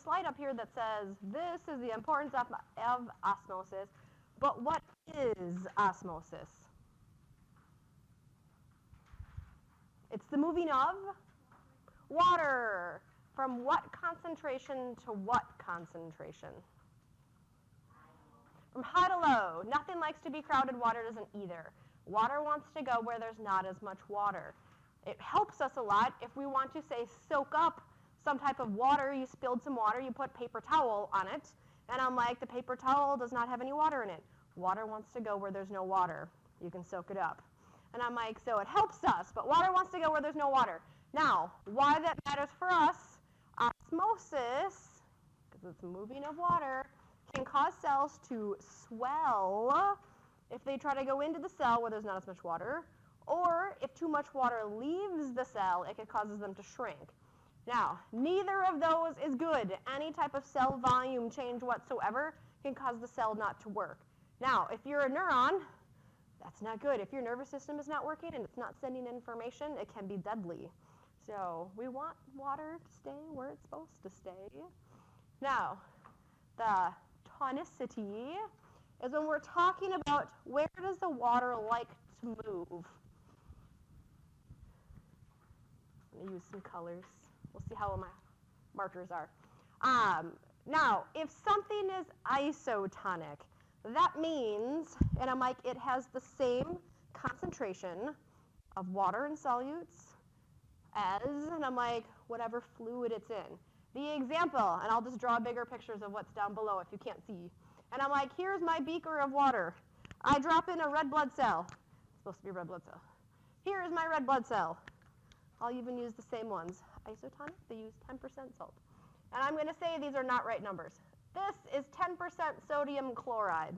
slide up here that says this is the importance of osmosis, but what is osmosis? It's the moving of water. From what concentration to what concentration? From high to low. Nothing likes to be crowded. Water doesn't either. Water wants to go where there's not as much water. It helps us a lot if we want to, say, soak up some type of water. You spilled some water, you put paper towel on it, and I'm like, the paper towel does not have any water in it. Water wants to go where there's no water. You can soak it up. And I'm like, so it helps us, but water wants to go where there's no water. Now, why that matters for us, osmosis, because it's moving of water, can cause cells to swell if they try to go into the cell where there's not as much water, or if too much water leaves the cell, it causes them to shrink. Now, neither of those is good. Any type of cell volume change whatsoever can cause the cell not to work. Now, if you're a neuron, that's not good. If your nervous system is not working and it's not sending information, it can be deadly. So we want water to stay where it's supposed to stay. Now, the tonicity is when we're talking about where does the water like to move. I'm going to use some colors. We'll see how my markers are. Now, if something is isotonic, that means, and I'm like, it has the same concentration of water and solutes as, and I'm like, whatever fluid it's in. The example, and I'll just draw bigger pictures of what's down below if you can't see. And I'm like, here's my beaker of water. I drop in a red blood cell. It's supposed to be a red blood cell. Here is my red blood cell. I'll even use the same ones. Isotonic, they use 10% salt. And I'm going to say these are not right numbers. This is 10% sodium chloride.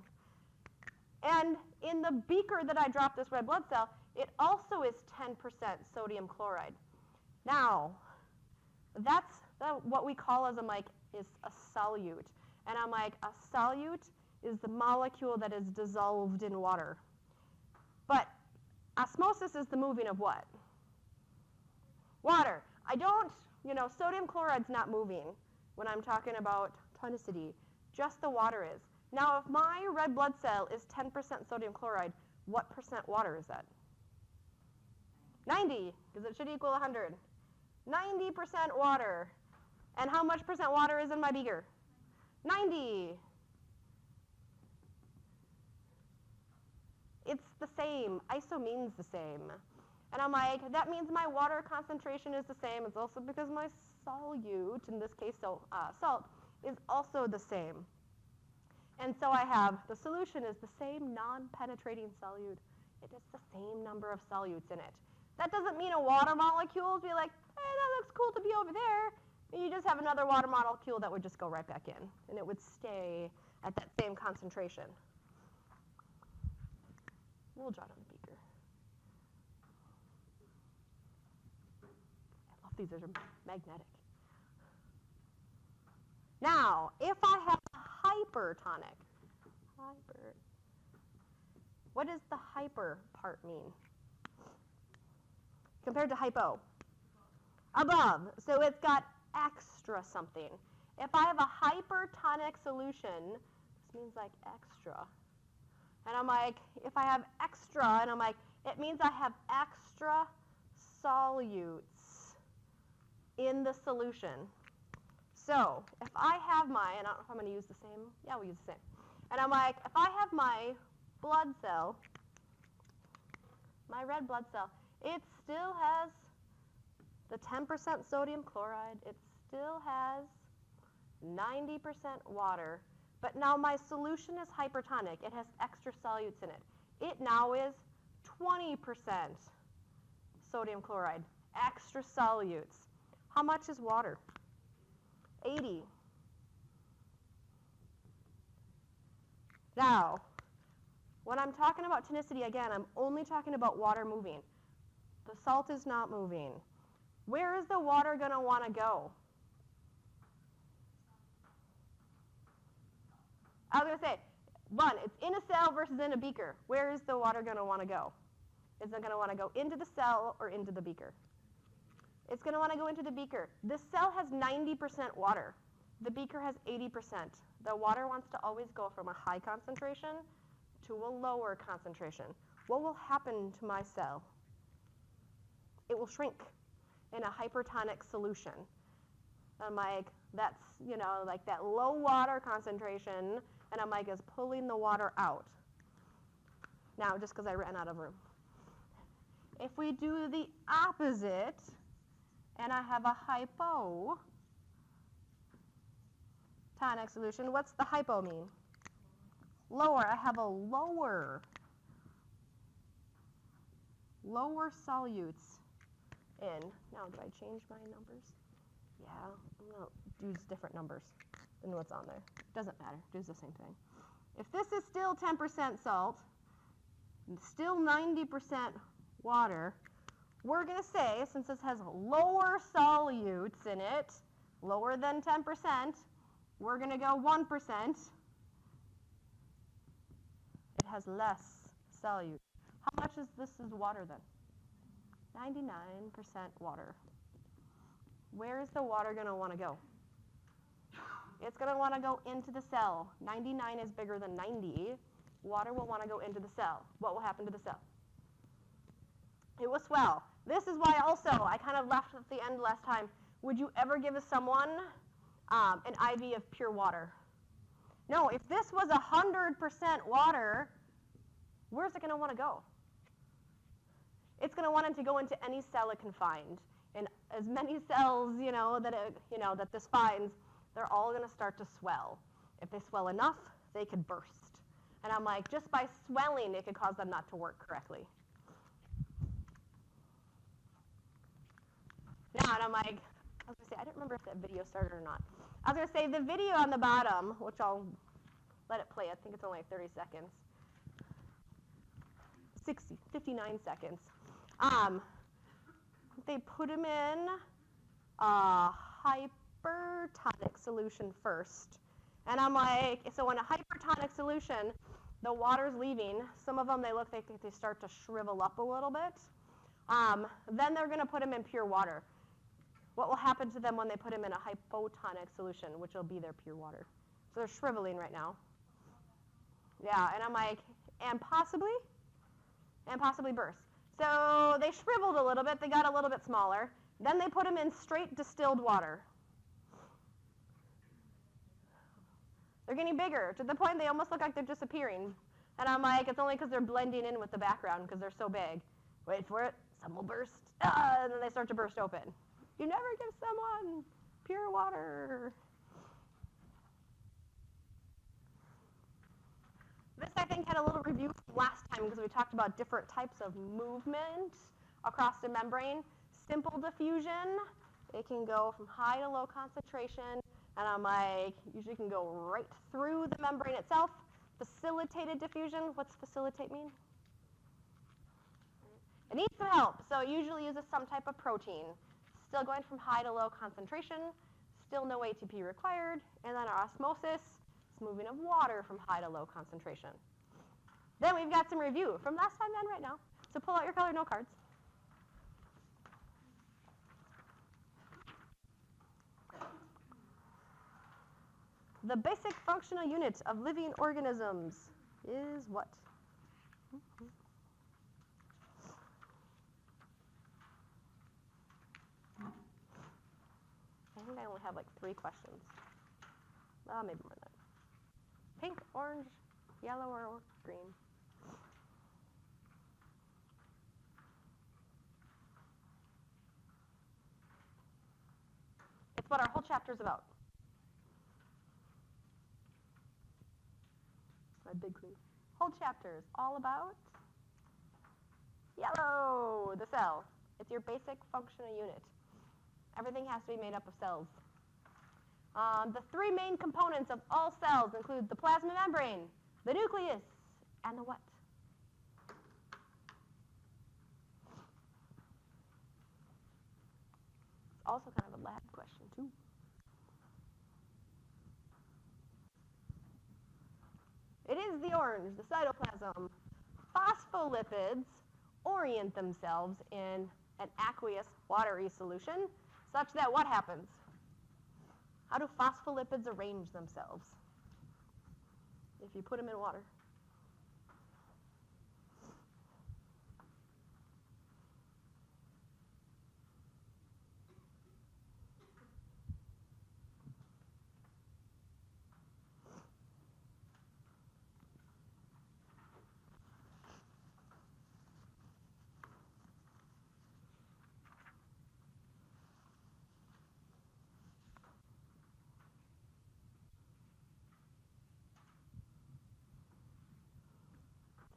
And in the beaker that I dropped this red blood cell, it also is 10% sodium chloride. Now, that's what we call as is a solute. And I'm like, a solute is the molecule that is dissolved in water. But osmosis is the moving of what? Water. I don't, sodium chloride's not moving when I'm talking about tonicity. Just the water is. Now, if my red blood cell is 10% sodium chloride, what percent water is that? 90, because it should equal 100. 90% water. And how much percent water is in my beaker? 90. It's the same. Iso means the same. And I'm like, that means my water concentration is the same. It's also because my solute, in this case salt, is also the same. And so I have the solution is the same non-penetrating solute. It has the same number of solutes in it. That doesn't mean a water molecule would be like, hey, that looks cool to be over there. And you just have another water molecule that would just go right back in. And it would stay at that same concentration. We'll draw it on the beaker. I love these. These are magnetic. Now, if I have a hypertonic, what does the hyper part mean compared to hypo? Above. So it's got extra something. If I have a hypertonic solution, this means like extra. And I'm like, if I have extra, and I'm like, it means I have extra solutes in the solution. So if I have my, and I don't know if I'm going to use the same, yeah, we'll use the same. And I'm like, if I have my blood cell, my red blood cell, it still has the 10% sodium chloride. It still has 90% water. But now my solution is hypertonic. It has extra solutes in it. It now is 20% sodium chloride, extra solutes. How much is water? 80. Now, when I'm talking about tonicity, again, I'm only talking about water moving. The salt is not moving. Where is the water going to want to go? I was going to say, one, it's in a cell versus in a beaker. Where is the water going to want to go? Is it going to want to go into the cell or into the beaker? It's going to want to go into the beaker. This cell has 90% water. The beaker has 80%. The water wants to always go from a high concentration to a lower concentration. What will happen to my cell? It will shrink in a hypertonic solution. I'm like, that's, like that low water concentration, and I'm like, is pulling the water out. Now, just because I ran out of room. If we do the opposite, and I have a hypotonic solution, what's the hypo mean? Lower. I have a lower solutes in. Now, did I change my numbers? Yeah, I'm going to use different numbers than what's on there. Doesn't matter. Do the same thing. If this is still 10% salt, still 90% water, we're going to say, since this has lower solutes in it, lower than 10%, we're going to go 1%. It has less solute. How much is this is water then? 99% water. Where is the water going to want to go? It's going to want to go into the cell. 99 is bigger than 90. Water will want to go into the cell. What will happen to the cell? It will swell. This is why also, I kind of left at the end last time, would you ever give someone an IV of pure water? No, if this was 100% water, where's it going to want to go? It's going to want it to go into any cell it can find. And as many cells, that this finds, they're all going to start to swell. If they swell enough, they could burst. And I'm like, just by swelling, it could cause them not to work correctly. Now, and I'm like, I was going to say, I don't remember if that video started or not. I was going to say, the video on the bottom, which I'll let it play, I think it's only 30 seconds. 59 seconds. They put him in a hypertonic solution first. And I'm like, so in a hypertonic solution, the water's leaving. Some of them, they look like they start to shrivel up a little bit. Then they're going to put them in pure water. What will happen to them when they put them in a hypotonic solution, which will be their pure water? So they're shriveling right now. Yeah, and I'm like, and possibly burst. So they shriveled a little bit. They got a little bit smaller. Then they put them in straight distilled water. They're getting bigger to the point they almost look like they're disappearing. And I'm like, it's only because they're blending in with the background because they're so big. Wait for it. Some will burst. And then they start to burst open. You never give someone pure water. This, I think, had a little review from last time because we talked about different types of movement across the membrane. Simple diffusion, it can go from high to low concentration, and I'm like, usually can go right through the membrane itself. Facilitated diffusion, what's facilitate mean? It needs some help, so it usually uses some type of protein. Still going from high to low concentration, still no ATP required, and then our osmosis, moving of water from high to low concentration. Then we've got some review from last time and right now. So pull out your colored note cards. The basic functional unit of living organisms is what? I think I only have like 3 questions. Maybe more than that. Pink, orange, yellow, or green. It's what our whole chapter is about. My big clue. Whole chapter is all about yellow, the cell. It's your basic functional unit. Everything has to be made up of cells. The 3 main components of all cells include the plasma membrane, the nucleus, and the what? It's also kind of a lab question, too. It is the orange, the cytoplasm. Phospholipids orient themselves in an aqueous, watery solution such that what happens? How do phospholipids arrange themselves if you put them in water?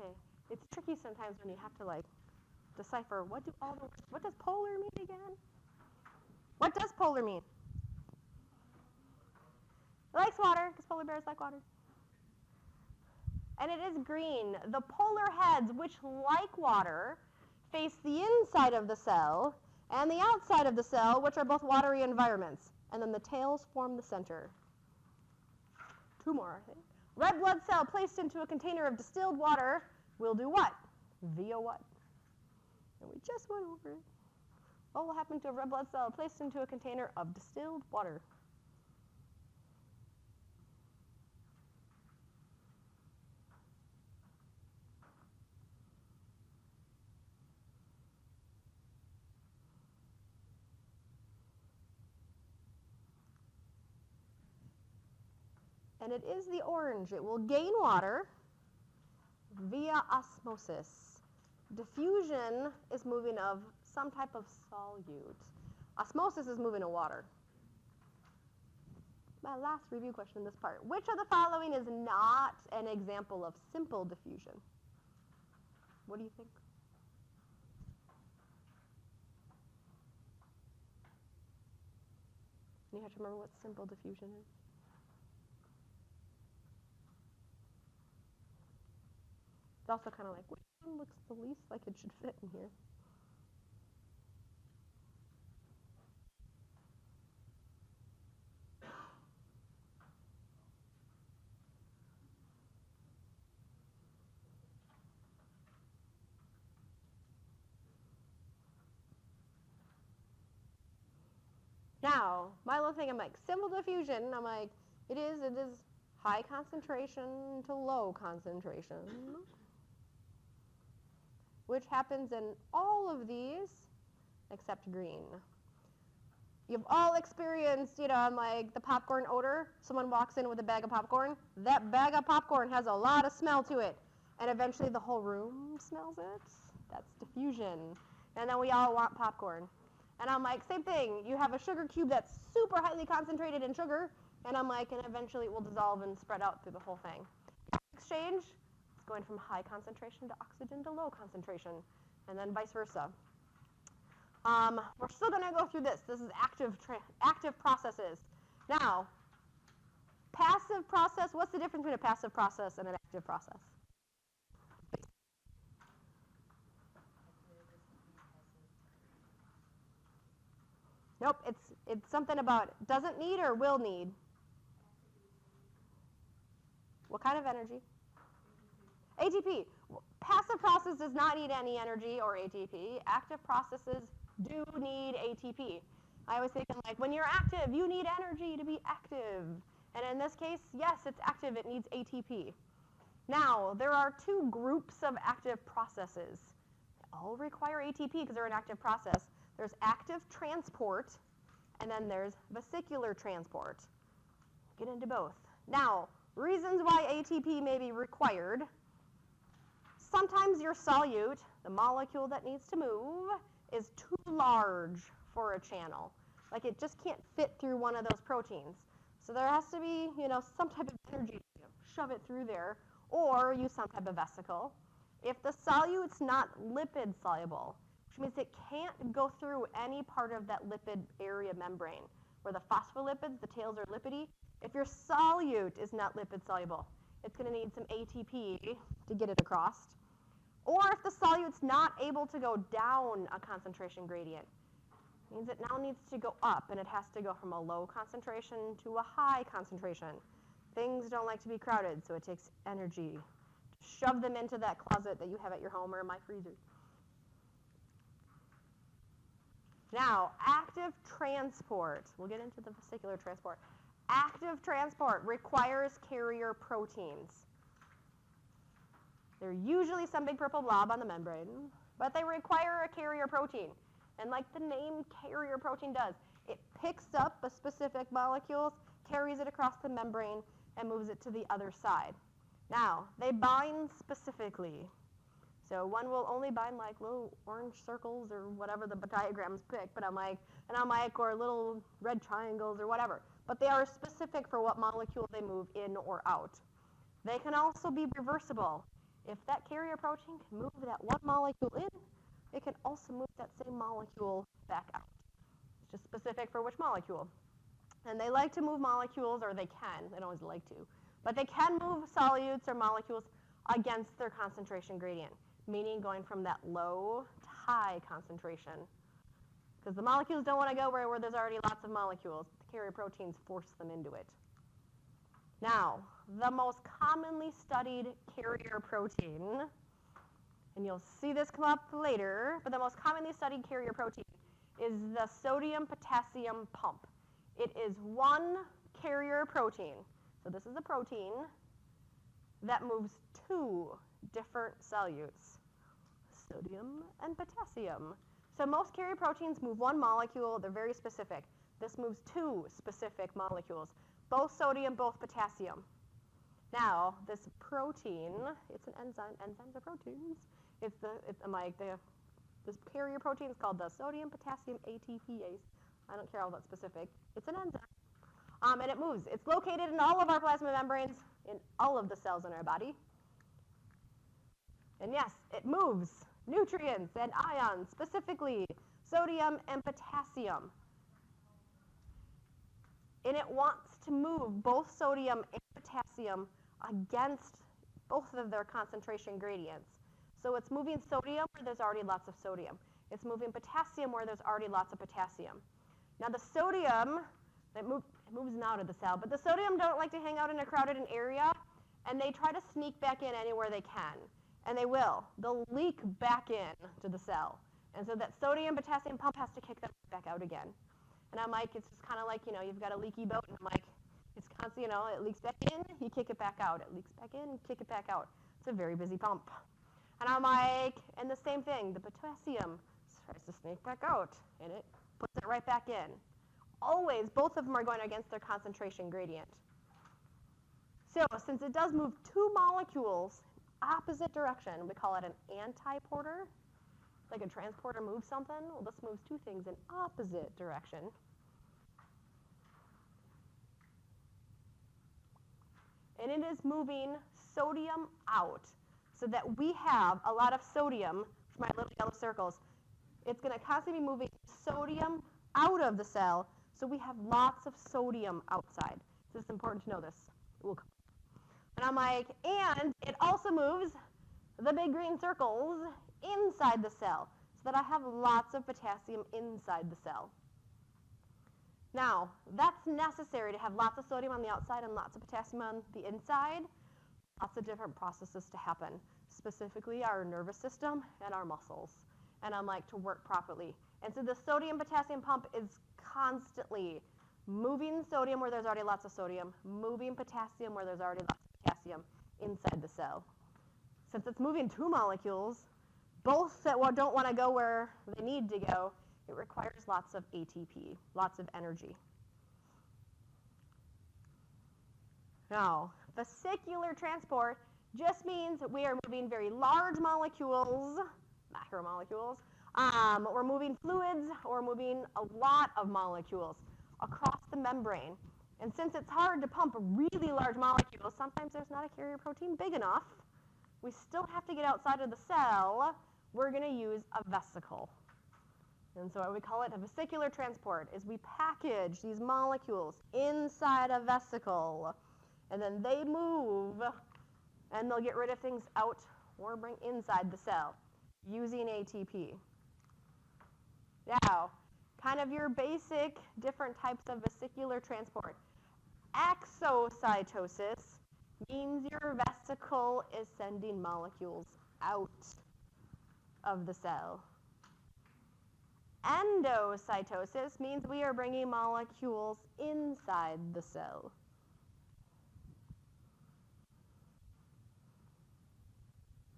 Okay, it's tricky sometimes when you have to like decipher what does polar mean again? What does polar mean? It likes water because polar bears like water. And it is green. The polar heads, which like water, face the inside of the cell and the outside of the cell, which are both watery environments. And then the tails form the center. Two more, I think. Red blood cell placed into a container of distilled water will do what? Via what? And we just went over it. What will happen to a red blood cell placed into a container of distilled water? And it is the orange. It will gain water via osmosis. Diffusion is moving of some type of solute. Osmosis is moving of water. My last review question in this part. Which of the following is not an example of simple diffusion? What do you think? You have to remember what simple diffusion is. It's also kind of like, which one looks the least like it should fit in here? Now, my little thing, I'm like, simple diffusion, I'm like, it is high concentration to low concentration, which happens in all of these except green. You've all experienced, I'm like, the popcorn odor. Someone walks in with a bag of popcorn. That bag of popcorn has a lot of smell to it, and eventually the whole room smells it. That's diffusion. And then we all want popcorn. And I'm like, same thing. You have a sugar cube that's super highly concentrated in sugar, and I'm like, and eventually it will dissolve and spread out through the whole thing. Exchange, it's going from high concentration to oxygen to low concentration, and then vice versa. We're still going to go through this. This is active processes. Now, passive process, what's the difference between a passive process and an active process? Nope, it's something about doesn't need or will need. What kind of energy? ATP. Passive process does not need any energy or ATP. Active processes do need ATP. I was thinking, like, when you're active, you need energy to be active. And in this case, yes, it's active. It needs ATP. Now, there are two groups of active processes. They all require ATP because they're an active process. There's active transport, and then there's vesicular transport. Get into both. Now, reasons why ATP may be required. Sometimes your solute, the molecule that needs to move, is too large for a channel. Like it just can't fit through one of those proteins. So there has to be, some type of energy to shove it through there, or use some type of vesicle. If the solute's not lipid soluble, which means it can't go through any part of that lipid area membrane, where the phospholipids, the tails are lipidy. If your solute is not lipid soluble, it's going to need some ATP to get it across. Or if the solute's not able to go down a concentration gradient, it means it now needs to go up, and it has to go from a low concentration to a high concentration. Things don't like to be crowded, so it takes energy to shove them into that closet that you have at your home or in my freezer. Now, active transport. We'll get into the vesicular transport. active transport requires carrier proteins. They're usually some big purple blob on the membrane, but they require a carrier protein. And like the name carrier protein does, it picks up a specific molecule, carries it across the membrane, and moves it to the other side. Now, they bind specifically. So one will only bind like little orange circles or whatever the diagrams pick, or little red triangles or whatever. But they are specific for what molecule they move in or out. They can also be reversible. If that carrier protein can move that one molecule in, it can also move that same molecule back out. It's just specific for which molecule. And they like to move molecules, or they can, they don't always like to, but they can move solutes or molecules against their concentration gradient, meaning going from that low to high concentration. Because the molecules don't want to go where there's already lots of molecules. The carrier proteins force them into it. Now, the most commonly studied carrier protein, and you'll see this come up later, but the most commonly studied carrier protein is the sodium-potassium pump. It is one carrier protein. So this is a protein that moves two different solutes, sodium and potassium. So most carrier proteins move one molecule. They're very specific. This moves two specific molecules, both sodium, both potassium. Now, this protein, it's an enzyme. Enzymes are proteins. This carrier protein is called the sodium-potassium ATPase. I don't care how that's specific. It's an enzyme. And it moves. It's located in all of our plasma membranes, in all of the cells in our body. And yes, it moves nutrients and ions, specifically sodium and potassium. And it wants to move both sodium and potassium against both of their concentration gradients. So it's moving sodium where there's already lots of sodium. It's moving potassium where there's already lots of potassium. Now the sodium, it moves out of the cell, but the sodium don't like to hang out in a crowded area, and they try to sneak back in anywhere they can. And they will. They'll leak back in to the cell. And so that sodium-potassium pump has to kick them back out again. And I'm like, it's just kind of like, you've got a leaky boat, and I'm like, it's constant, it leaks back in, you kick it back out. It leaks back in, kick it back out. It's a very busy pump. And I'm like, and the same thing, the potassium tries to sneak back out, and it puts it right back in. Always, both of them are going against their concentration gradient. So since it does move two molecules opposite direction, we call it an antiporter. Like a transporter moves something, well, this moves two things in opposite direction. And it is moving sodium out, so that we have a lot of sodium from my little yellow circles. It's going to constantly be moving sodium out of the cell, so we have lots of sodium outside. So it's important to know this. And I'm like, and it also moves the big green circles inside the cell, so that I have lots of potassium inside the cell. Now, that's necessary to have lots of sodium on the outside and lots of potassium on the inside. Lots of different processes to happen, specifically our nervous system and our muscles, and I'm like, to work properly. And so the sodium-potassium pump is constantly moving sodium where there's already lots of sodium, moving potassium where there's already lots of potassium inside the cell. Since it's moving two molecules, both that don't want to go where they need to go, it requires lots of ATP, lots of energy. Now, vesicular transport just means that we are moving very large molecules, macromolecules, we're moving fluids, or moving a lot of molecules across the membrane. And since it's hard to pump really large molecules, sometimes there's not a carrier protein big enough. We still have to get outside of the cell. We're going to use a vesicle. And so what we call it a vesicular transport is we package these molecules inside a vesicle, and then they move, and they'll get rid of things out or bring inside the cell using ATP. Now, kind of your basic different types of vesicular transport. Exocytosis means your vesicle is sending molecules out of the cell. Endocytosis means we are bringing molecules inside the cell.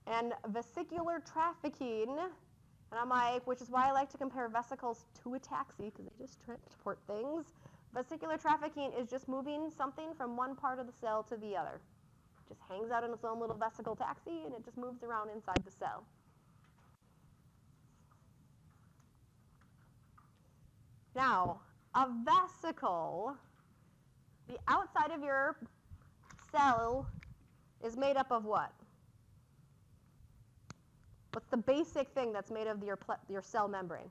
And vesicular trafficking, and I'm like, which is why I like to compare vesicles to a taxi, because they just transport things. Vesicular trafficking is just moving something from one part of the cell to the other. It just hangs out in its own little vesicle taxi, and it just moves around inside the cell. Now, a vesicle, the outside of your cell is made up of what? What's the basic thing that's made of your cell membrane?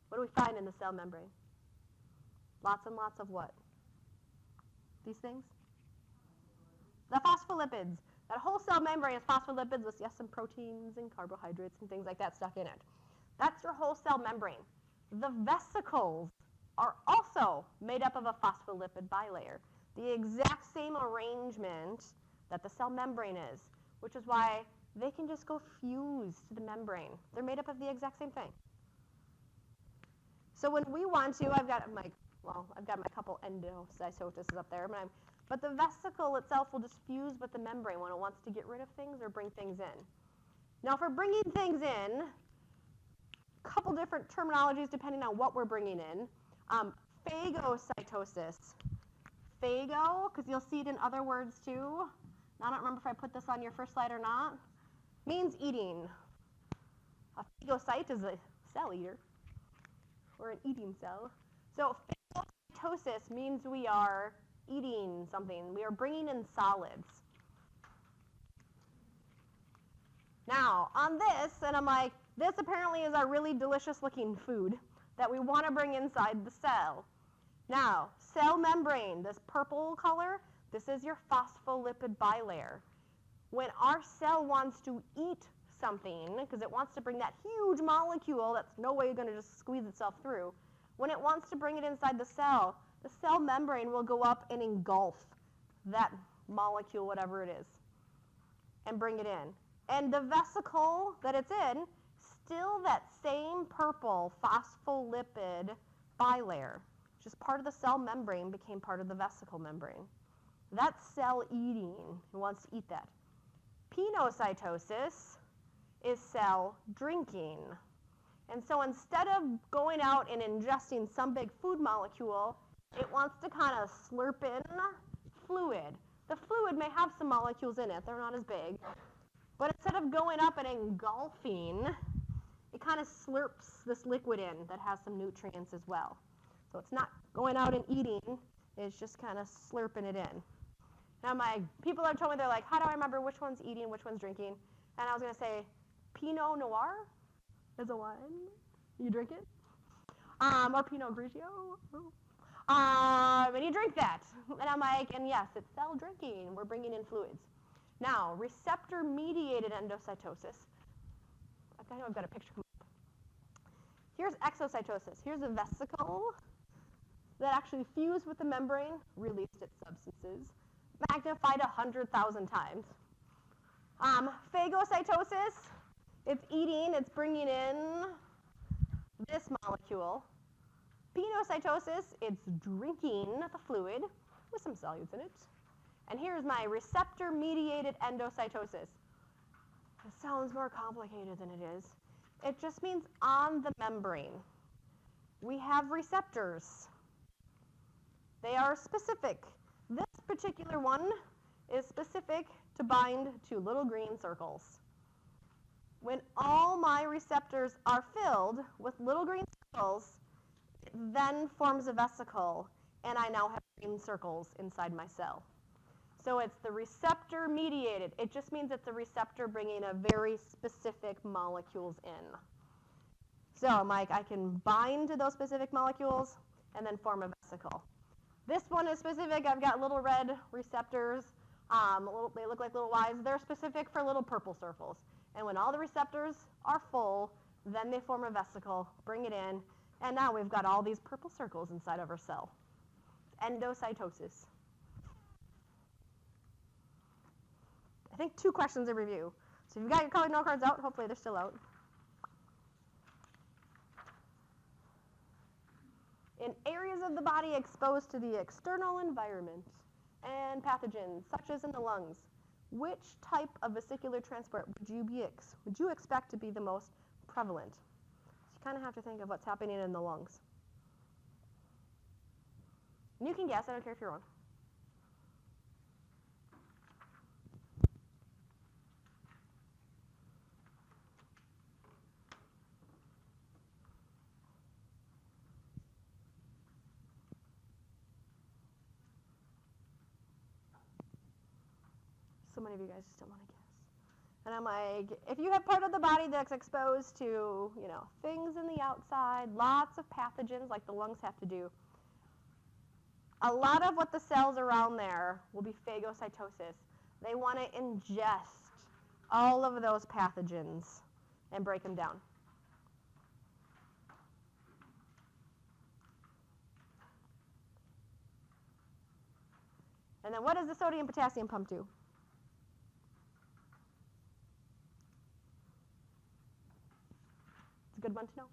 What do we find in the cell membrane? Lots and lots of what? These things? The phospholipids. That whole cell membrane is phospholipids with, yes, some proteins and carbohydrates and things like that stuck in it. That's your whole cell membrane. The vesicles are also made up of a phospholipid bilayer. The exact same arrangement that the cell membrane is, which is why they can just go fuse to the membrane. They're made up of the exact same thing. So when we want to, I've got my couple endocytosis up there, but the vesicle itself will just fuse with the membrane when it wants to get rid of things or bring things in. Now for bringing things in, a couple different terminologies depending on what we're bringing in. Phagocytosis. Phago, because you'll see it in other words too. I don't remember if I put this on your first slide or not. Means eating. A phagocyte is a cell eater, or an eating cell. So phagocytosis means we are eating something. We are bringing in solids. Now, on this, and I'm like, this apparently is our really delicious looking food that we want to bring inside the cell. Now, cell membrane, this purple color, this is your phospholipid bilayer. When our cell wants to eat something, because it wants to bring that huge molecule that's no way going to just squeeze itself through, when it wants to bring it inside the cell membrane will go up and engulf that molecule, whatever it is, and bring it in. And the vesicle that it's in, still that same purple phospholipid bilayer, which is part of the cell membrane, became part of the vesicle membrane. That's cell eating. It wants to eat that. Penocytosis is cell drinking. And so instead of going out and ingesting some big food molecule, it wants to kind of slurp in fluid. The fluid may have some molecules in it. They're not as big. But instead of going up and engulfing, it kind of slurps this liquid in that has some nutrients as well. So it's not going out and eating. It's just kind of slurping it in. Now people have told me, they're like, how do I remember which one's eating, which one's drinking? And I was going to say, Pinot Noir is a wine. You drink it. Or Pinot Grigio. And you drink that. And I'm like, and yes, it's cell drinking. We're bringing in fluids. Now, receptor-mediated endocytosis. I know I've got a picture come up. Here's exocytosis. Here's a vesicle that actually fused with the membrane, released its substances, magnified 100,000 times. Phagocytosis, it's eating, it's bringing in this molecule. Penocytosis, it's drinking the fluid with some solutes in it. And here's my receptor-mediated endocytosis. It sounds more complicated than it is. It just means on the membrane. We have receptors. They are specific. This particular one is specific to bind to little green circles. When all my receptors are filled with little green circles, it then forms a vesicle, and I now have green circles inside my cell. So it's the receptor-mediated. It just means it's a receptor bringing a very specific molecules in. So I can bind to those specific molecules and then form a vesicle. This one is specific. I've got little red receptors. They look like little Ys. They're specific for little purple circles. And when all the receptors are full, then they form a vesicle, bring it in, and now we've got all these purple circles inside of our cell. Endocytosis. I think 2 questions in review. So if you've got your colored note cards out, hopefully they're still out. in areas of the body exposed to the external environment and pathogens, such as in the lungs, which type of vesicular transport would you expect to be the most prevalent? So you kind of have to think of what's happening in the lungs. And you can guess, I don't care if you're wrong. So many of you guys just don't want to guess. And I'm like, if you have part of the body that's exposed to, things in the outside, lots of pathogens like the lungs have to do, a lot of what the cells around there will be phagocytosis. They want to ingest all of those pathogens and break them down. And then what does the sodium-potassium pump do? It's a good one to know.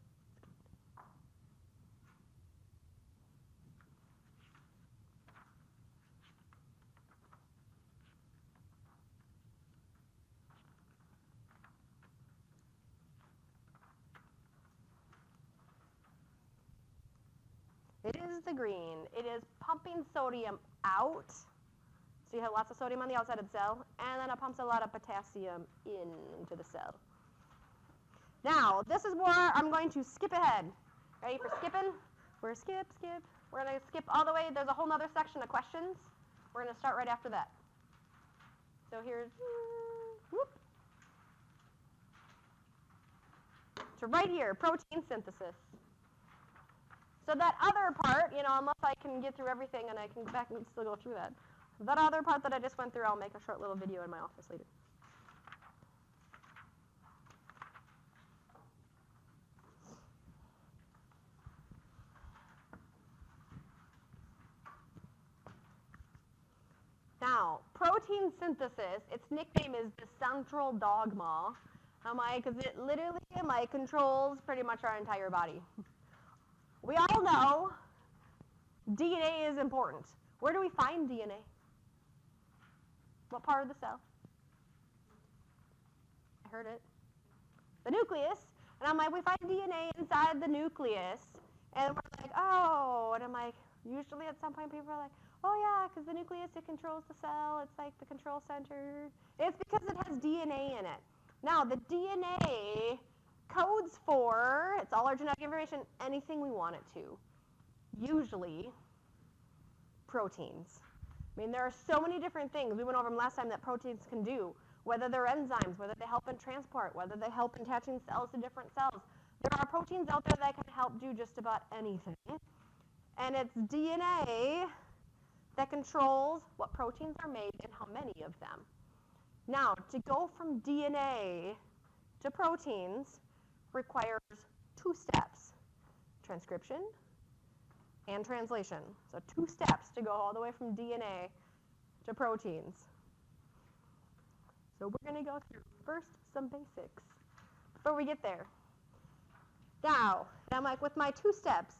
It is the green. It is pumping sodium out. So you have lots of sodium on the outside of the cell, and then it pumps a lot of potassium into the cell. Now, this is where I'm going to skip ahead. Ready for skipping? We're skip. We're going to skip all the way. There's a whole other section of questions. We're going to start right after that. So here's, whoop. So right here, protein synthesis. So that other part, unless I can get through everything and I can go back and still go through that, that other part that I just went through, I'll make a short little video in my office later. Now, protein synthesis, its nickname is the central dogma. Because it literally controls pretty much our entire body. We all know DNA is important. Where do we find DNA? What part of the cell? I heard it. The nucleus. And I'm like, we find DNA inside the nucleus. And we're like, oh. And I'm like, usually at some point people are like, oh yeah, because the nucleus, it controls the cell. It's like the control center. It's because it has DNA in it. Now, the DNA codes for, it's all our genetic information, anything we want it to. Usually, proteins. There are so many different things. We went over them last time that proteins can do, whether they're enzymes, whether they help in transport, whether they help in attaching cells to different cells. There are proteins out there that can help do just about anything. And it's DNA that controls what proteins are made and how many of them. Now, to go from DNA to proteins requires two steps, transcription and translation. So 2 steps to go all the way from DNA to proteins. So we're going to go through first some basics before we get there. Now, I'm like, with my 2 steps,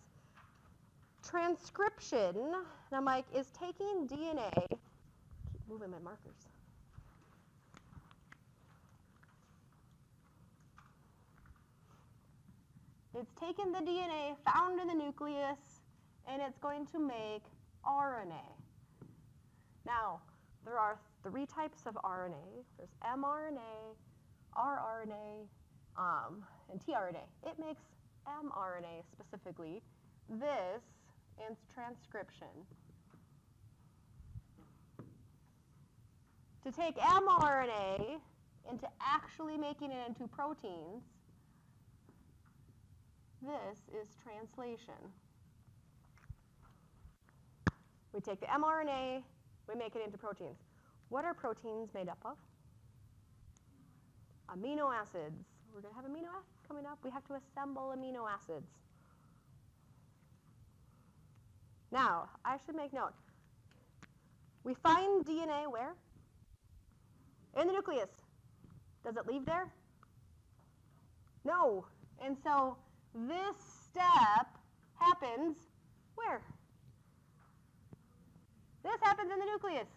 transcription, and I'm like, is taking DNA, keep moving my markers. It's taken the DNA found in the nucleus, and it's going to make RNA. Now, there are 3 types of RNA. There's mRNA, rRNA, and tRNA. It makes mRNA specifically. This is transcription. To take mRNA into actually making it into proteins, this is translation. We take the mRNA, we make it into proteins. What are proteins made up of? Amino acids. We're going to have amino acids coming up. We have to assemble amino acids. Now, I should make note. We find DNA where? In the nucleus. Does it leave there? No. And so this step happens Where? This happens in the nucleus.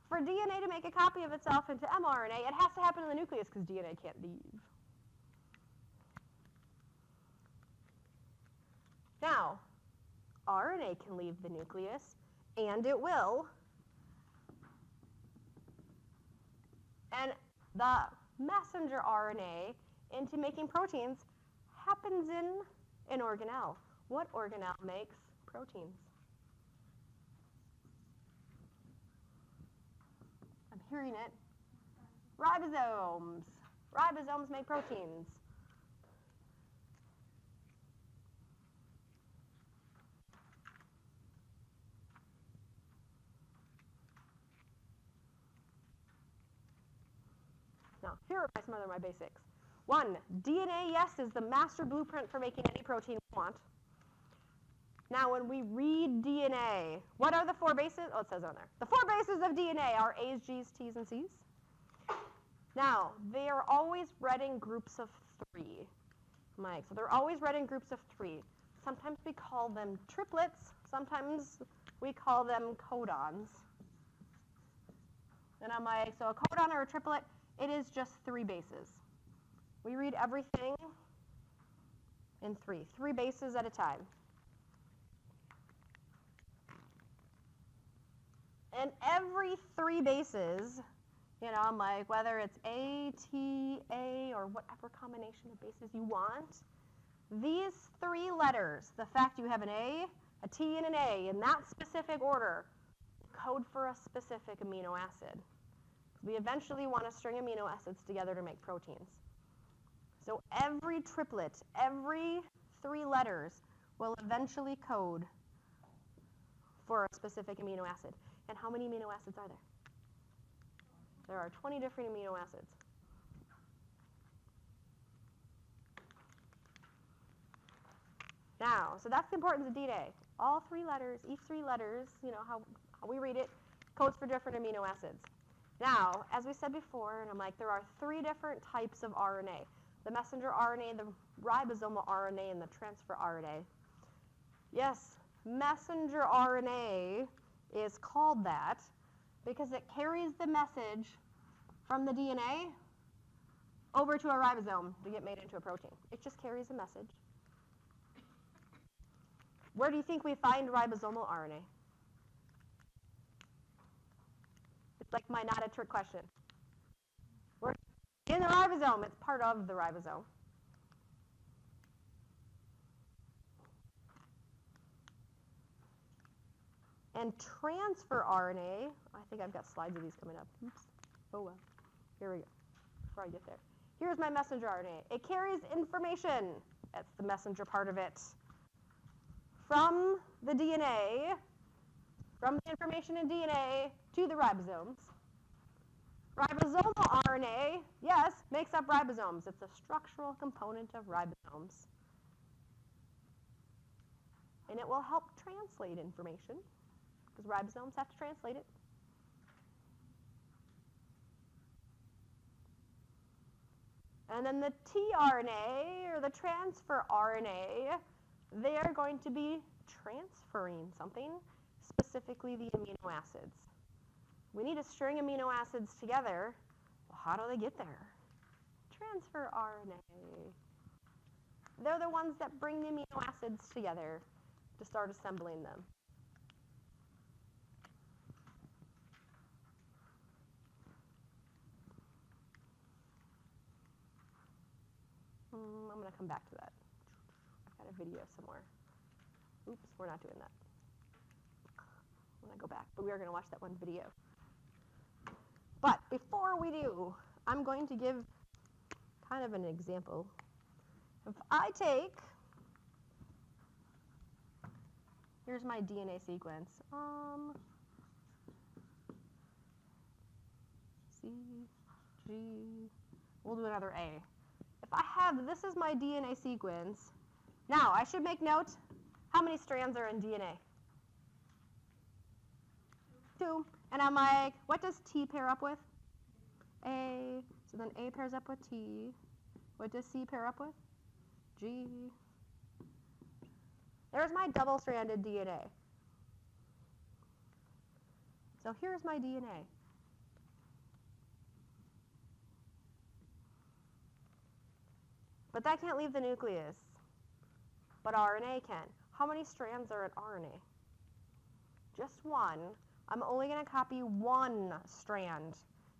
For DNA to make a copy of itself into mRNA, it has to happen in the nucleus because DNA can't leave. Now, RNA can leave the nucleus, and it will. And the messenger RNA into making proteins happens in an organelle. What organelle makes proteins? I'm hearing it. Ribosomes. Ribosomes make proteins. Now, here are some of my basics. 1, DNA, yes, is the master blueprint for making any protein we want. Now, when we read DNA, what are the 4 bases? Oh, it says on there. The 4 bases of DNA are A's, G's, T's, and C's. Now, they are always read in groups of 3. Mike, so they're always read in groups of 3. Sometimes we call them triplets. Sometimes we call them codons. And I'm like, so a codon or a triplet, it is just 3 bases. We read everything in 3 bases at a time. And every 3 bases, you know, I'm like, whether it's A, T, A, or whatever combination of bases you want, these 3 letters, the fact you have an A, a T, and an A in that specific order, code for a specific amino acid. We eventually want to string amino acids together to make proteins. So every triplet, every 3 letters will eventually code for a specific amino acid. And how many amino acids are there? There are 20 different amino acids. Now, so that's the importance of DNA. All 3 letters, each 3 letters, you know, how we read it, codes for different amino acids. Now, as we said before, and I'm like, there are 3 different types of RNA. The messenger RNA, the ribosomal RNA, and the transfer RNA. Yes, messenger RNA is called that because it carries the message from the DNA over to a ribosome to get made into a protein. It just carries a message. Where do you think we find ribosomal RNA? It's like my not a trick question. We're in the ribosome. It's part of the ribosome. And transfer RNA, I think I've got slides of these coming up. Oops. Oh well. Here we go. Before I get there. Here's my messenger RNA. It carries information. That's the messenger part of it. From the DNA, from the information in DNA to the ribosomes. Ribosomal RNA, yes, makes up ribosomes. It's a structural component of ribosomes. And it will help translate information, because ribosomes have to translate it. And then the tRNA, or the transfer RNA, they are going to be transferring something, specifically the amino acids. We need to string amino acids together. Well, how do they get there? Transfer RNA. They're the ones that bring the amino acids together to start assembling them. I'm going to come back to that. I've got a video somewhere. Oops, we're not doing that. I'm going to go back, but we are going to watch that one video. But before we do, I'm going to give kind of an example. If I take, here's my DNA sequence. C, G, we'll do another A. If I have, this is my DNA sequence. Now, I should make note, how many strands are in DNA? 2. And I'm like, what does T pair up with? A. So then A pairs up with T. What does C pair up with? G. There's my double-stranded DNA. So here's my DNA. But that can't leave the nucleus. But RNA can. How many strands are in RNA? Just one. I'm only going to copy one strand.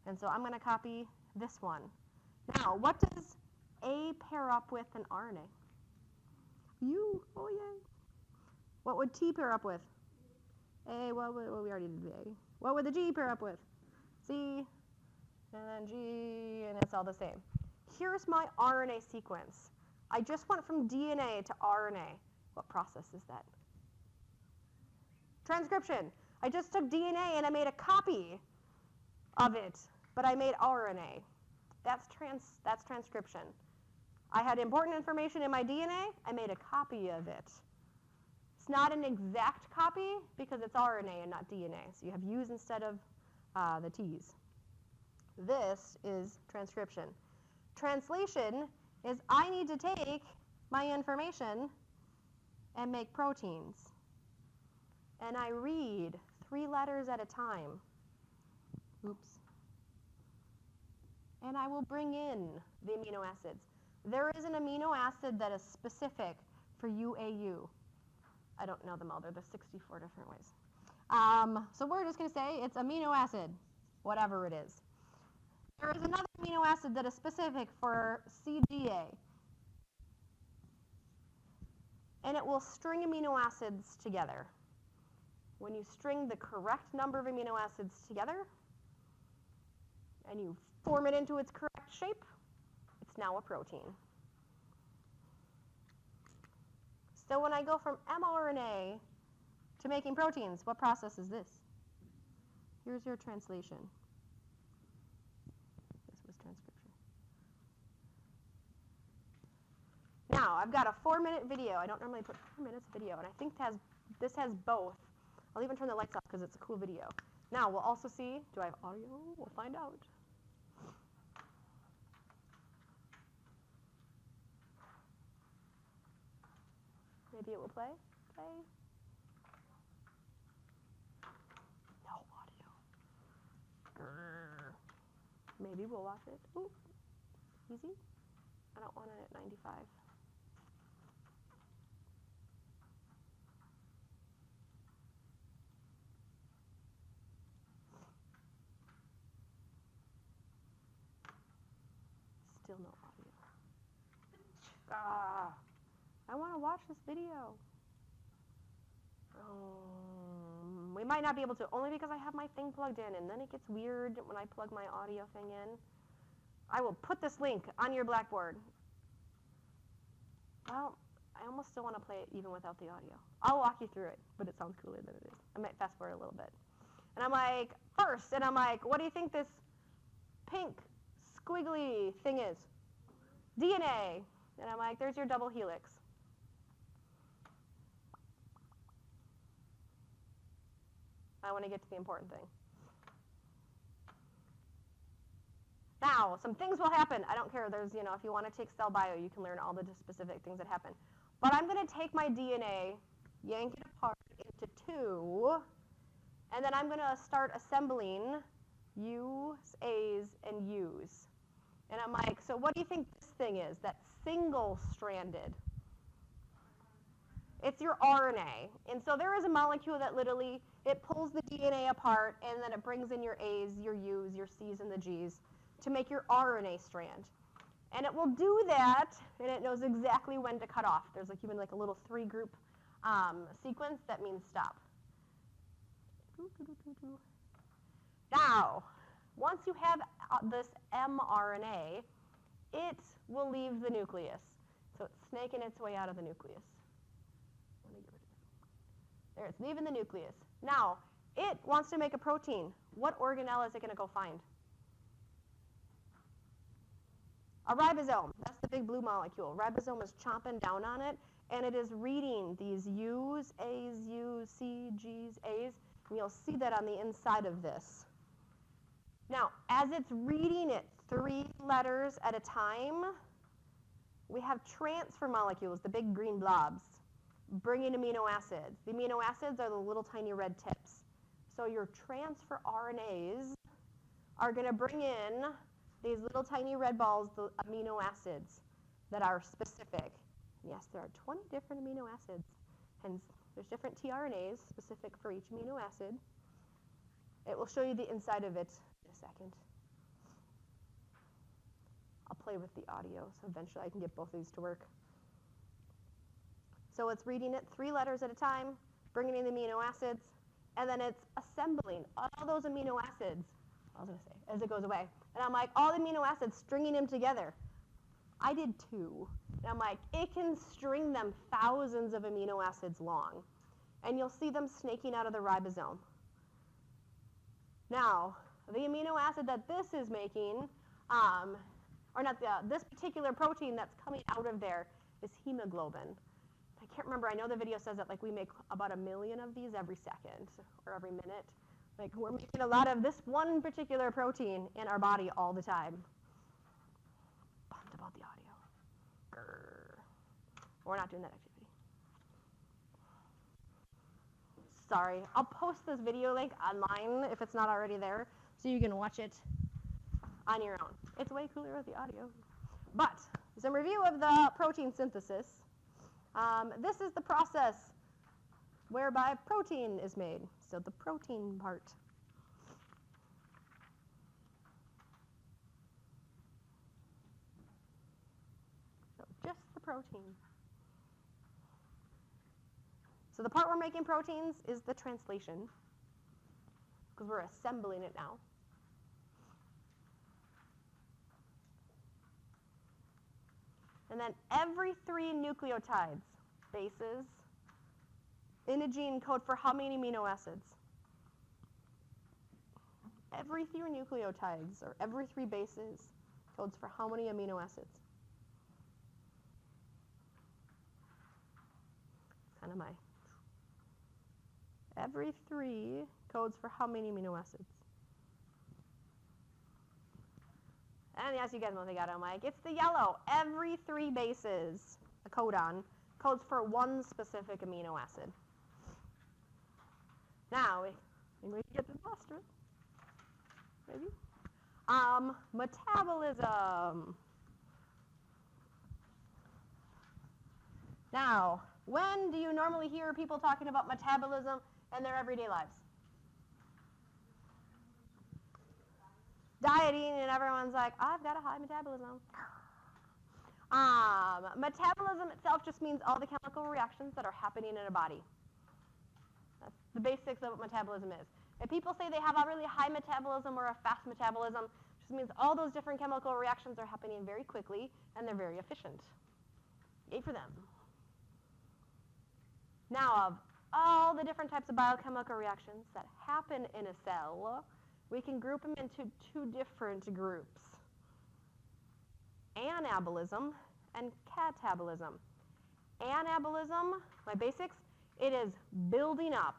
And so I'm going to copy this one. Now, what does A pair up with in RNA? U. Oh, yay. What would T pair up with? A. Well, we already did A. What would the G pair up with? C. And then G. And it's all the same. Here's my RNA sequence. I just went from DNA to RNA. What process is that? Transcription. I just took DNA and I made a copy of it, but I made RNA. That's transcription. I had important information in my DNA. I made a copy of it. It's not an exact copy because it's RNA and not DNA. So you have U's instead of the T's. This is transcription. Translation is I need to take my information and make proteins. And I read 3 letters at a time. Oops. And I will bring in the amino acids. There is an amino acid that is specific for UAU. I don't know them all. There's 64 different ways. So we're just going to say it's amino acid, whatever it is. There is another amino acid that is specific for CGA. And it will string amino acids together. When you string the correct number of amino acids together, and you form it into its correct shape, it's now a protein. So when I go from mRNA to making proteins, what process is this? Here's your translation. This was transcription. Now, I've got a 4-minute video. I don't normally put 4 minutes video, and I think this has both. I'll even turn the lights off because it's a cool video. Now, we'll also see, do I have audio? We'll find out. Maybe it will play. Play. No audio. Grrr. Maybe we'll watch it. Ooh. Easy. I don't want it at 95. Still no audio. I want to watch this video. We might not be able to, only because I have my thing plugged in, and then it gets weird when I plug my audio thing in. I will put this link on your Blackboard. Well, I almost still want to play it even without the audio. I'll walk you through it, but it sounds cooler than it is. I might fast forward a little bit. And I'm like, first, and I'm like, what do you think this pink squiggly thing is? DNA. And I'm like, there's your double helix. I want to get to the important thing. Now, some things will happen. I don't care. There's, if you want to take cell bio, you can learn all the specific things that happen. But I'm going to take my DNA, yank it apart into 2, and then I'm going to start assembling U's, A's, and U's. And I'm like, so what do you think this thing is? That's single-stranded. It's your RNA. And so there is a molecule that literally, it pulls the DNA apart, and then it brings in your A's, your U's, your C's, and the G's to make your RNA strand. And it will do that, and it knows exactly when to cut off. There's even a little 3-group sequence that means stop. Now, once you have this mRNA, it will leave the nucleus. So it's snaking its way out of the nucleus. There, it's leaving the nucleus. Now, it wants to make a protein. What organelle is it going to go find? A ribosome. That's the big blue molecule. Ribosome is chomping down on it, and it is reading these U's, A's, U's, C, G's, A's, and you'll see that on the inside of this. Now, as it's reading it 3 letters at a time, we have transfer molecules, the big green blobs. bringing amino acids. The amino acids are the little tiny red tips. So your transfer RNAs are going to bring in these little tiny red balls, the amino acids that are specific. Yes, there are 20 different amino acids. Hence, there's different tRNAs specific for each amino acid. It will show you the inside of it in a second. I'll play with the audio, so eventually I can get both of these to work. So it's reading it 3 letters at a time, bringing in the amino acids, and then it's assembling all those amino acids, as it goes away. And I'm like, all the amino acids, stringing them together. I did 2. And I'm like, it can string them thousands of amino acids long. And you'll see them snaking out of the ribosome. Now, the amino acid that this is making, this particular protein that's coming out of there is hemoglobin. I can't remember, I know the video says that like we make about 1 million of these every second or every minute. Like we're making a lot of this one particular protein in our body all the time. Bummed about the audio. Grr. We're not doing that activity. Sorry, I'll post this video link online if it's not already there, so you can watch it on your own. It's way cooler with the audio. But some review of the protein synthesis. This is the process whereby protein is made. So the protein part. So just the protein. So the part we're making proteins is the translation, because we're assembling it now. And then every 3 nucleotides, bases, in a gene code for how many amino acids? Every 3 nucleotides, or every 3 bases, codes for how many amino acids? Kind of my... Every 3 codes for how many amino acids? And yes, you guys know they got it. I'm like, it's the yellow. Every 3 bases, a codon, codes for 1 specific amino acid. Now, we can get the monster. Maybe. Metabolism. Now, when do you normally hear people talking about metabolism in their everyday lives? Dieting, and everyone's like, I've got a high metabolism. Metabolism itself just means all the chemical reactions that are happening in a body. That's the basics of what metabolism is. If people say they have a really high metabolism or a fast metabolism, it just means all those different chemical reactions are happening very quickly and they're very efficient. Yay for them. Now, of all the different types of biochemical reactions that happen in a cell, we can group them into 2 different groups. Anabolism and catabolism. Anabolism, my basics, it is building up.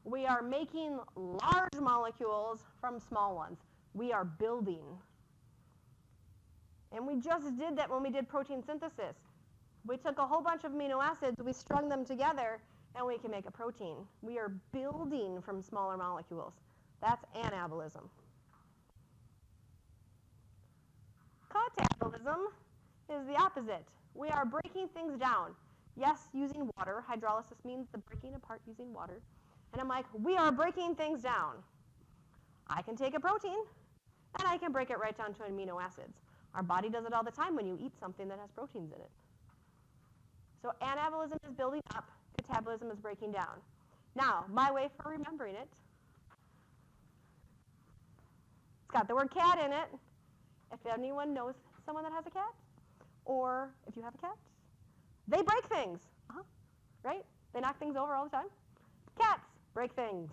We are making large molecules from small ones. We are building. And we just did that when we did protein synthesis. We took a whole bunch of amino acids, we strung them together, and we can make a protein. We are building from smaller molecules. That's anabolism. Catabolism is the opposite. We are breaking things down. Yes, using water. Hydrolysis means the breaking apart using water. And I'm like, we are breaking things down. I can take a protein, and I can break it right down to amino acids. Our body does it all the time when you eat something that has proteins in it. So anabolism is building up. Catabolism is breaking down. Now, my way for remembering it, it's got the word cat in it. If anyone knows someone that has a cat, or if you have a cat, they break things, right? They knock things over all the time. Cats break things.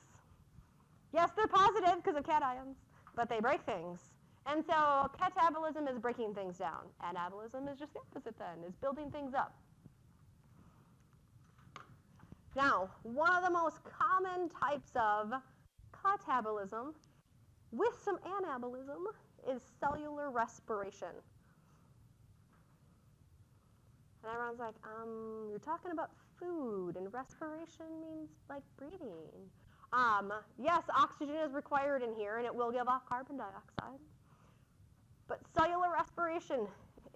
Yes, they're positive because of cations, but they break things. And so catabolism is breaking things down. Anabolism is just the opposite then, is building things up. Now, one of the most common types of catabolism with some anabolism is cellular respiration. And everyone's like, you're talking about food, and respiration means like breathing. Yes, oxygen is required in here, and it will give off carbon dioxide. But cellular respiration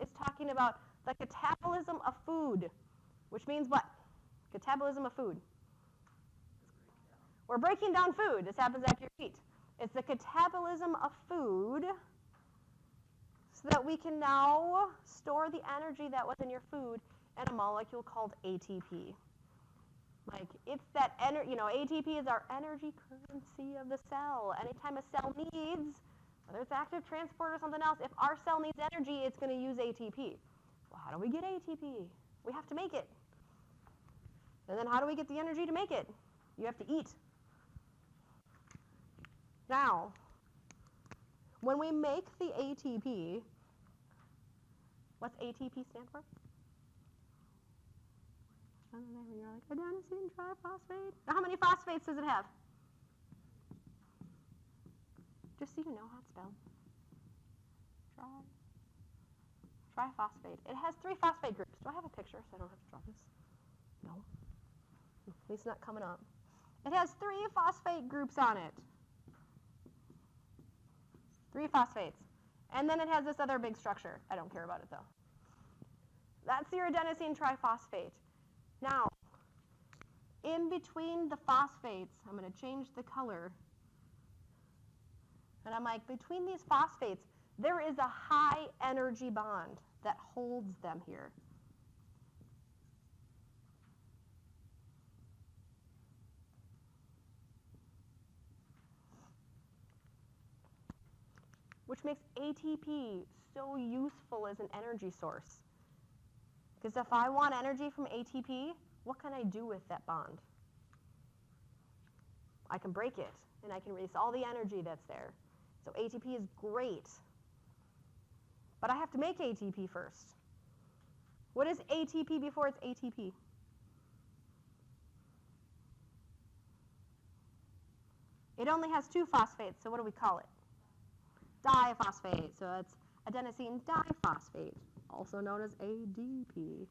is talking about the catabolism of food, which means what? Catabolism of food. We're breaking down food. This happens after you eat. It's the catabolism of food so that we can now store the energy that was in your food in a molecule called ATP. Like, it's that energy, ATP is our energy currency of the cell. Anytime a cell needs, whether it's active transport or something else, if our cell needs energy, it's going to use ATP. Well, how do we get ATP? We have to make it. And then how do we get the energy to make it? You have to eat. Now, when we make the ATP, what's ATP stand for? You're like, adenosine triphosphate. Now, how many phosphates does it have? Just so you know how it's spelled. Triphosphate. It has 3 phosphate groups. Do I have a picture so I don't have to draw this? No. At least not coming up. It has 3 phosphate groups on it. 3 phosphates. And then it has this other big structure. I don't care about it, though. That's your adenosine triphosphate. Now, in between the phosphates, I'm going to change the color. And I'm like, between these phosphates, there is a high energy bond that holds them here. Which makes ATP so useful as an energy source. Because if I want energy from ATP, what can I do with that bond? I can break it, and I can release all the energy that's there. So ATP is great. But I have to make ATP first. What is ATP before it's ATP? It only has 2 phosphates, so what do we call it? Diphosphate. So it's adenosine diphosphate, also known as ADP.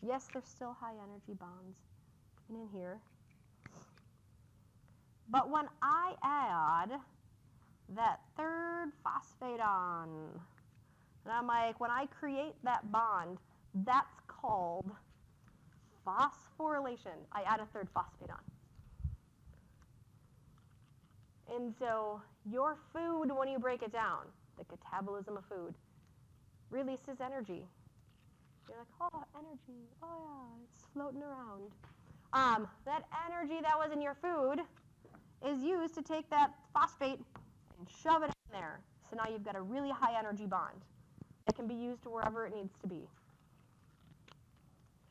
Yes, there's still high energy bonds in here. But when I add that 3rd phosphate on, and I'm like, when I create that bond, that's called phosphorylation. I add a 3rd phosphate on. And so your food, when you break it down, the catabolism of food, releases energy. You're like, oh, energy. Oh, yeah, it's floating around. That energy that was in your food is used to take that phosphate and shove it in there. So now you've got a really high energy bond that can be used wherever it needs to be.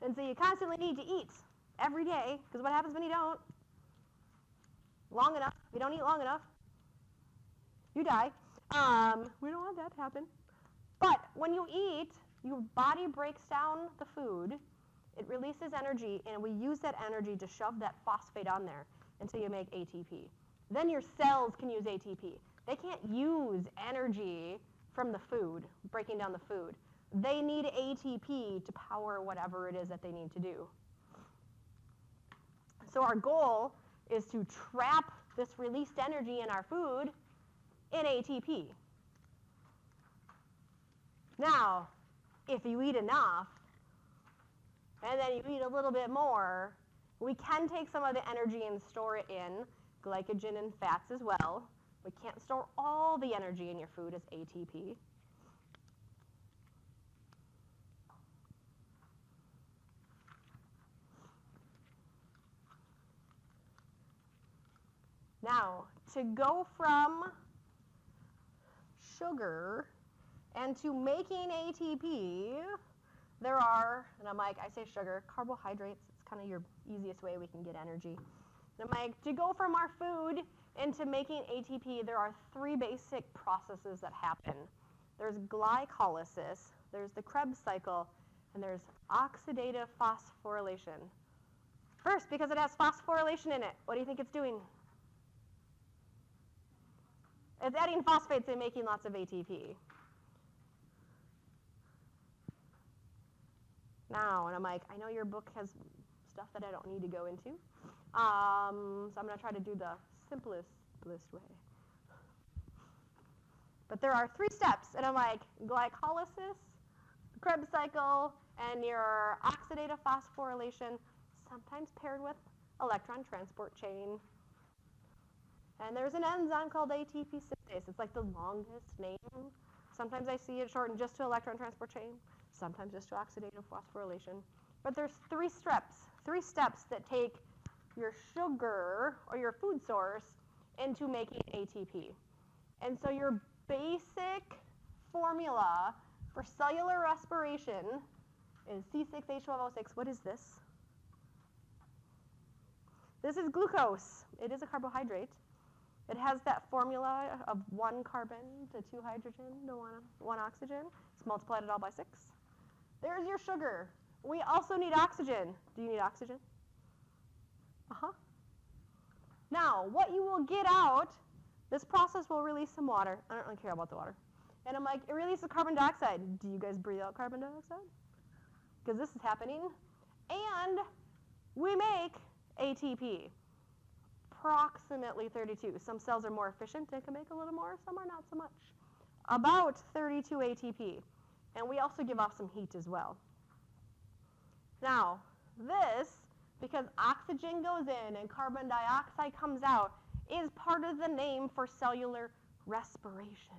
And so you constantly need to eat every day, because what happens when you don't? Long enough. If you don't eat long enough, you die. We don't want that to happen. But when you eat, your body breaks down the food. It releases energy, and we use that energy to shove that phosphate on there until you make ATP. Then your cells can use ATP. They can't use energy from the food, breaking down the food. They need ATP to power whatever it is that they need to do. So our goal is to trap this released energy in our food in ATP. Now, if you eat enough, and then you eat a little bit more, we can take some of the energy and store it in glycogen and fats as well. We can't store all the energy in your food as ATP. Now, to go from sugar and to making ATP, there are, and I'm like, I say sugar, carbohydrates. It's kind of your easiest way we can get energy. And I'm like, to go from our food into making ATP, there are 3 basic processes that happen. There's glycolysis, there's the Krebs cycle, and there's oxidative phosphorylation. First, because it has phosphorylation in it, what do you think it's doing? It's adding phosphates and making lots of ATP. Now, and I'm like, I know your book has stuff that I don't need to go into, so I'm going to try to do the simplest way. But there are 3 steps, and I'm like, glycolysis, Krebs cycle, and your oxidative phosphorylation, sometimes paired with electron transport chain. And there's an enzyme called ATP synthase. It's like the longest name. Sometimes I see it shortened just to electron transport chain, sometimes just to oxidative phosphorylation. But there's 3 steps that take your sugar or your food source into making ATP. And so your basic formula for cellular respiration is C6H12O6. What is this? This is glucose. It is a carbohydrate. It has that formula of 1 carbon to 2 hydrogen to 1 oxygen. It's multiplied it all by 6. There's your sugar. We also need oxygen. Do you need oxygen? Now, what you will get out, this process will release some water. I don't really care about the water. And I'm like, it releases carbon dioxide. Do you guys breathe out carbon dioxide? Because this is happening. And we make ATP. Approximately 32. Some cells are more efficient and can make a little more, some are not so much. About 32 ATP. And we also give off some heat as well. Now, this, because oxygen goes in and carbon dioxide comes out, is part of the name for cellular respiration.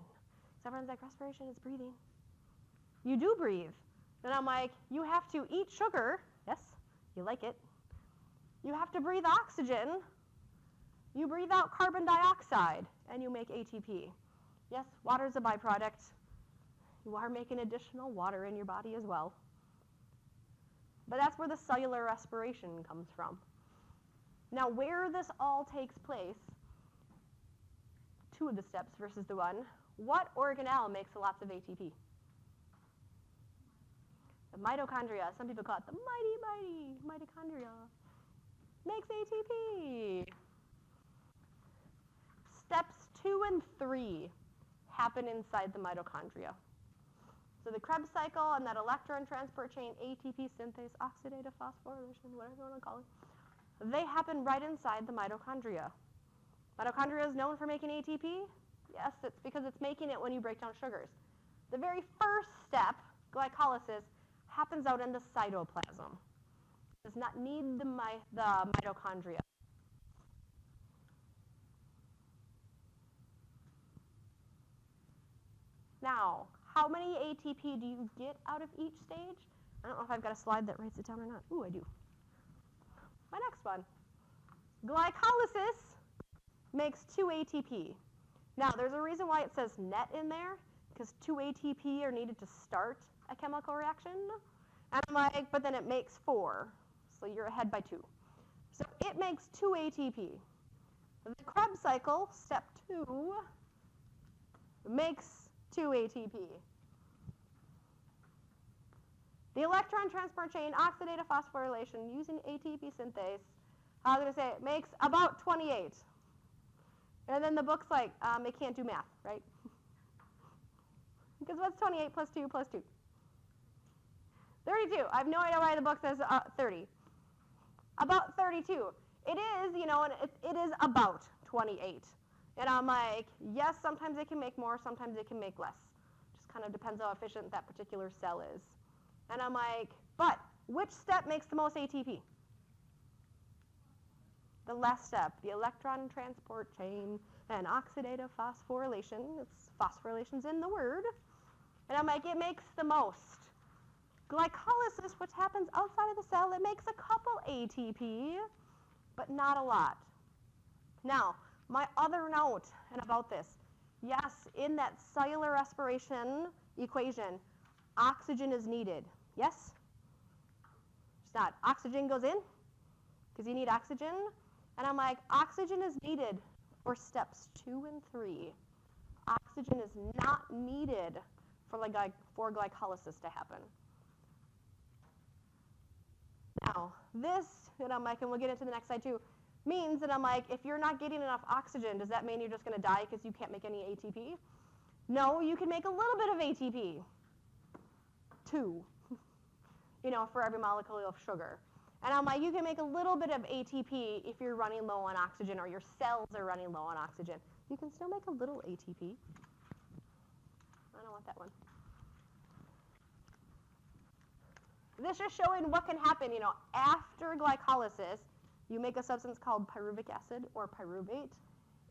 So everyone's like, respiration is breathing. You do breathe. And I'm like, you have to eat sugar. Yes, you like it. You have to breathe oxygen. You breathe out carbon dioxide, and you make ATP. Yes, water is a byproduct. You are making additional water in your body as well. But that's where the cellular respiration comes from. Now, where this all takes place, 2 of the steps versus the 1, what organelle makes lots of ATP? The mitochondria. Some people call it the mighty mitochondria. Makes ATP. Steps 2 and 3 happen inside the mitochondria. So the Krebs cycle and that electron transport chain, ATP synthase, oxidative phosphorylation, whatever you want to call it, they happen right inside the mitochondria. Mitochondria is known for making ATP. Yes, it's because it's making it when you break down sugars. The very first step, glycolysis, happens out in the cytoplasm. It does not need the mitochondria. Now, how many ATP do you get out of each stage? I don't know if I've got a slide that writes it down or not. Ooh, I do. My next one. Glycolysis makes 2 ATP. Now, there's a reason why it says net in there, because 2 ATP are needed to start a chemical reaction. And I'm like, but then it makes 4, so you're ahead by 2. So it makes 2 ATP. The Krebs cycle, step 2, makes 2 ATP. The electron transport chain, oxidative phosphorylation, using ATP synthase, I was going to say it makes about 28. And then the book's like, it can't do math, right? Because what's 28 plus 2 plus 2? 32. I have no idea why the book says 30. About 32. It is, and it is about 28. And I'm like, yes, sometimes it can make more, sometimes it can make less. Just kind of depends how efficient that particular cell is. And I'm like, but which step makes the most ATP? The last step, the electron transport chain and oxidative phosphorylation. It's phosphorylation's in the word. And I'm like, it makes the most. Glycolysis, which happens outside of the cell, it makes a couple ATP, but not a lot. Now, my other note and about this, yes, in that cellular respiration equation, oxygen is needed. Yes? It's not. Oxygen goes in because you need oxygen. And I'm like, oxygen is needed for steps 2 and 3. Oxygen is not needed for glycolysis to happen. Now, this, and I'm like, and we'll get into the next slide too, means that I'm like, if you're not getting enough oxygen, does that mean you're just going to die because you can't make any ATP? No, you can make a little bit of ATP. 2. for every molecule of sugar. And I'm like, you can make a little bit of ATP if you're running low on oxygen or your cells are running low on oxygen. You can still make a little ATP. I don't want that one. This is showing what can happen, after glycolysis. You make a substance called pyruvic acid or pyruvate.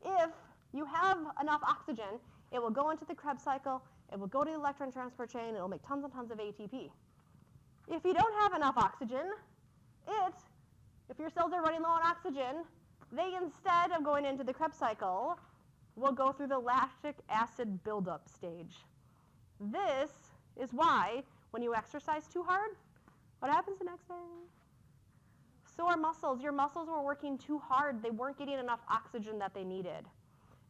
If you have enough oxygen, it will go into the Krebs cycle, it will go to the electron transport chain, it will make tons and tons of ATP. If you don't have enough oxygen, if your cells are running low on oxygen, they, instead of going into the Krebs cycle, will go through the lactic acid buildup stage. This is why when you exercise too hard, what happens the next day? Sore muscles. Your muscles were working too hard. They weren't getting enough oxygen that they needed.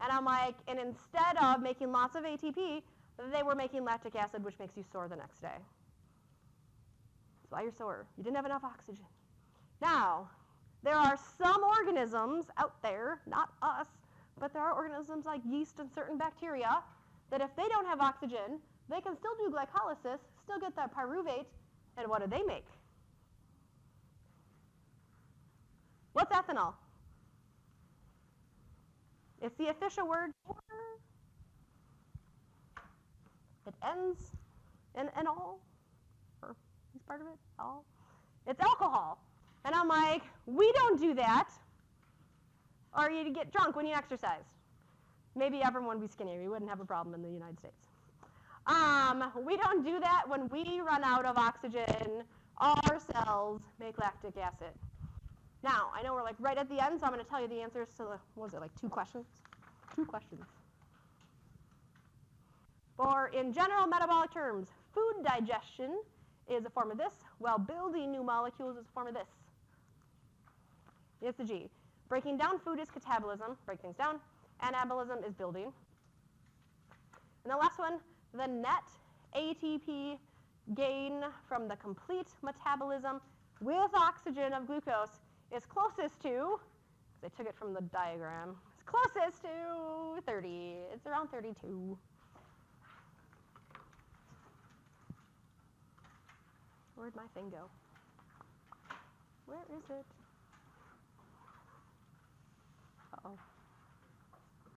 And I'm like, and instead of making lots of ATP, they were making lactic acid, which makes you sore the next day. That's why you're sore. You didn't have enough oxygen. Now, there are some organisms out there, not us, but there are organisms like yeast and certain bacteria that if they don't have oxygen, they can still do glycolysis, still get that pyruvate, and what do they make? What's ethanol? It's the official word for, it ends in all, or is part of it, all. It's alcohol. And I'm like, we don't do that, or you'd get drunk when you exercise. Maybe everyone would be skinny. We wouldn't have a problem in the United States. We don't do that when we run out of oxygen. Our cells make lactic acid. Now, I know we're like right at the end, so I'm going to tell you the answers to the, what was it, like 2 questions? 2 questions. For, in general metabolic terms, food digestion is a form of this, while building new molecules is a form of this. It's the G. Breaking down food is catabolism, break things down. Anabolism is building. And the last one, the net ATP gain from the complete metabolism with oxygen of glucose is closest to, because I took it from the diagram, it's closest to 30. It's around 32. Where'd my thing go? Where is it?